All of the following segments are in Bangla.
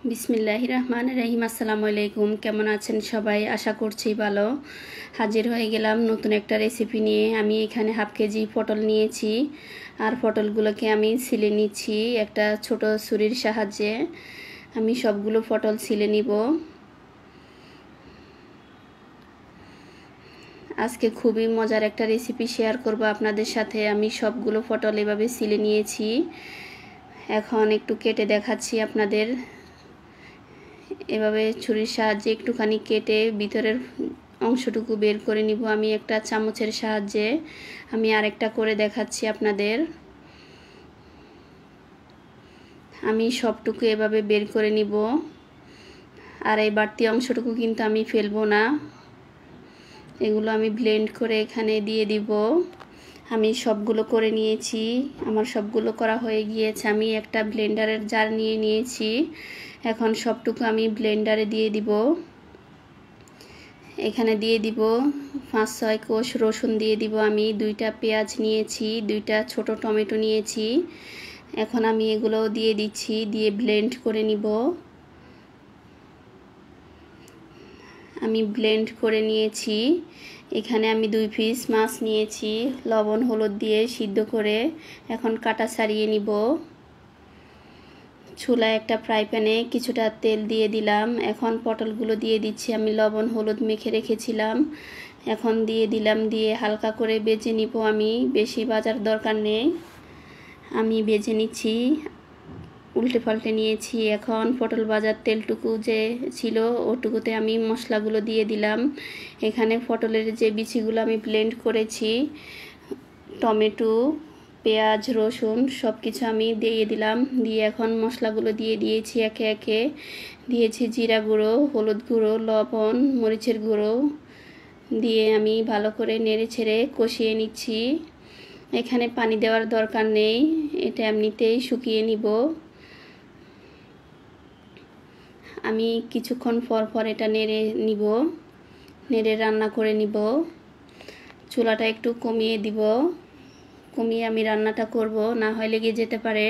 বিসমিল্লাহির রহমানির রহিম। আসসালামু আলাইকুম। কেমন আছেন সবাই? আশা করছি ভালো। হাজির হয়ে গেলাম নতুন একটা রেসিপি নিয়ে। আমি এখানে হাফ কেজি পটল নিয়েছি, আর পটলগুলোকে আমি ছিলে নিচ্ছি একটা ছোট ছুরির সাহায্যে। আমি সবগুলো পটল ছিলে নিব। আজকে খুবই মজার একটা রেসিপি শেয়ার করব আপনাদের সাথে। আমি সবগুলো পটল এভাবে ছিলে নিয়েছি, এখন একটু কেটে দেখাচ্ছি আপনাদের। এভাবে ছুরির সাহায্যে একটুখানি কেটে ভিতরের অংশটুকু বের করে নিব আমি একটা চামচের সাহায্যে। আমি আরেকটা করে দেখাচ্ছি আপনাদের। আমি সবটুকু এভাবে বের করে নিব, আর এই বাড়তি অংশটুকু কিন্তু আমি ফেলবো না। এগুলো আমি ব্লেন্ড করে এখানে দিয়ে দিব। আমি সবগুলো করে নিয়েছি, আমার সবগুলো করা হয়ে গিয়েছে। আমি একটা ব্লেন্ডারের জার নিয়ে নিয়েছি, এখন সবটুকু আমি ব্লেন্ডারে দিয়ে দিব। এখানে দিয়ে দিব 5-6 কোষ রসুন দিয়ে দিব। আমি 2টা পেঁয়াজ নিয়েছি, 2টা ছোট টমেটো নিয়েছি। এখন আমি এগুলো দিয়ে দিচ্ছি, দিয়ে ব্লেন্ড করে নিব। আমি ব্লেন্ড করে নিয়েছি। এখানে আমি 2 পিস মাছ নিয়েছি, লবণ হলুদ দিয়ে সিদ্ধ করে এখন কাটা ছাড়িয়ে নিব। চুলায় একটা ফ্রাই প্যানে কিছুটা তেল দিয়ে দিলাম। এখন পটলগুলো দিয়ে দিচ্ছি, আমি লবণ হলুদ মেখে রেখেছিলাম। এখন দিয়ে দিলাম, দিয়ে হালকা করে ভেজে নিব। আমি বেশি ভাজার দরকার নেই, আমি ভেজে নিচ্ছি, উল্টে পাল্টে নিয়েছি। এখন পটল ভাজার তেলটুকু যে ছিল ওটুকুতে আমি মশলাগুলো দিয়ে দিলাম। এখানে পটলের যে বিচিগুলো আমি ব্লেন্ড করেছি, টমেটো, পেঁয়াজ, রসুন সব কিছু আমি দিয়ে দিলাম। দিয়ে এখন মশলাগুলো দিয়ে দিয়েছি একে একে। দিয়েছি জিরা গুঁড়ো, হলুদ গুঁড়ো, লবণ, মরিচের গুঁড়ো দিয়ে আমি ভালো করে নেড়ে ছেড়ে কষিয়ে নিচ্ছি। এখানে পানি দেওয়ার দরকার নেই, এটা এমনিতেই শুকিয়ে নিব। আমি কিছুক্ষণ পর পর এটা নেড়ে নিব, নেড়ে রান্না করে নিব। চুলাটা একটু কমিয়ে দিব, কমিয়ে আমি রান্নাটা করব, না হয় লেগে যেতে পারে।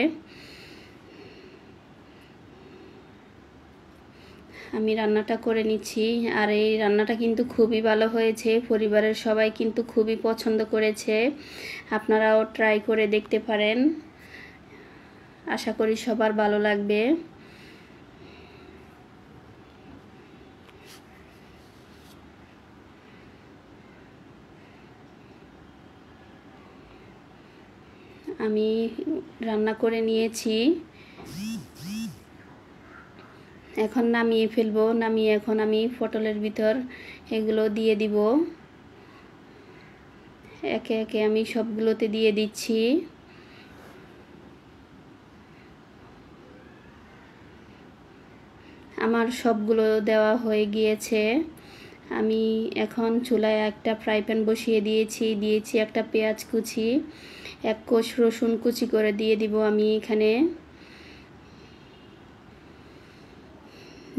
আমি রান্নাটা করে নিচ্ছি, আর এই রান্নাটা কিন্তু খুবই ভালো হয়েছে। পরিবারের সবাই কিন্তু খুবই পছন্দ করেছে। আপনারাও ট্রাই করে দেখতে পারেন, আশা করি সবার ভালো লাগবে। আমি রান্না করে নিয়েছি, এখন নামিয়ে ফেলবো। নামিয়ে এখন আমি পটলের ভিতর এগুলো দিয়ে দিব, একে একে আমি সবগুলোতে দিয়ে দিচ্ছি। আমার সবগুলো দেওয়া হয়ে গিয়েছে। আমি এখন চুলায় একটা ফ্রাই প্যান বসিয়ে দিয়েছি একটা পেঁয়াজ কুচি, 1 কোষ রসুন কুচি করে দিয়ে দিব আমি এখানে।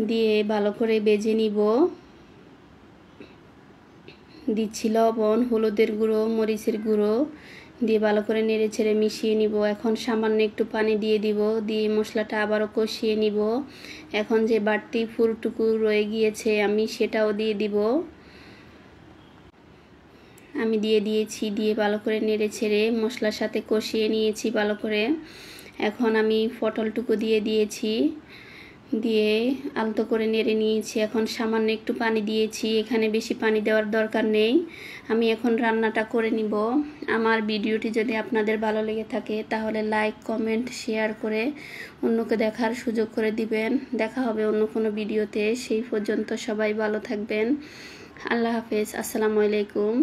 দিয়ে ভালো করে ভেজে নিব। দিচ্ছি লবণ, হলুদের গুঁড়ো, মরিচের গুঁড়ো দিয়ে ভালো করে নেড়ে ছেড়ে মিশিয়ে নিব। এখন সামান্য একটু পানি দিয়ে দিব, দিয়ে মশলাটা আবারও কষিয়ে নিব। এখন যে বাড়তি ফুলটুকু রয়ে গিয়েছে আমি সেটাও দিয়ে দিব। আমি দিয়ে দিয়েছি, দিয়ে ভালো করে নেড়ে ছেড়ে মশলার সাথে কষিয়ে নিয়েছি ভালো করে। এখন আমি পটলটুকু দিয়ে দিয়েছি, দিয়ে আলতো করে নেড়ে নিয়েছি। এখন সামান্য একটু পানি দিয়েছি, এখানে বেশি পানি দেওয়ার দরকার নেই। আমি এখন রান্নাটা করে নিব। আমার ভিডিওটি যদি আপনাদের ভালো লেগে থাকে তাহলে লাইক, কমেন্ট, শেয়ার করে অন্যকে দেখার সুযোগ করে দিবেন। দেখা হবে অন্য কোনো ভিডিওতে। সেই পর্যন্ত সবাই ভালো থাকবেন। আল্লাহ হাফেজ। আসসালামু আলাইকুম।